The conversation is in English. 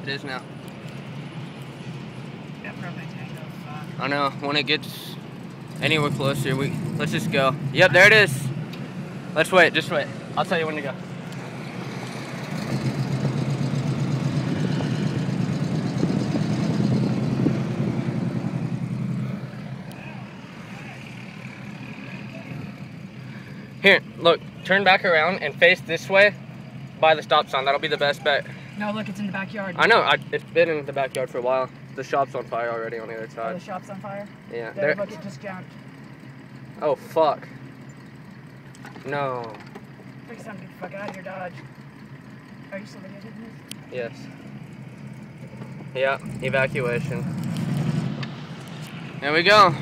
it is now. That propane tank, oh fuck. I know, when it gets anywhere closer, let's just go. Yep, there it is. Let's wait, just wait. I'll tell you when to go. Here, look, turn back around and face this way by the stop sign. That'll be the best bet. No, look, it's in the backyard. I know, it's been in the backyard for a while. The shop's on fire already on the other side. Oh, the shop's on fire? Yeah. There, look, it just jumped. Oh, fuck. No. Please tell me to get the fuck out of here, Dodge. Are you still videotaping this? Yes. Yeah, evacuation. There we go.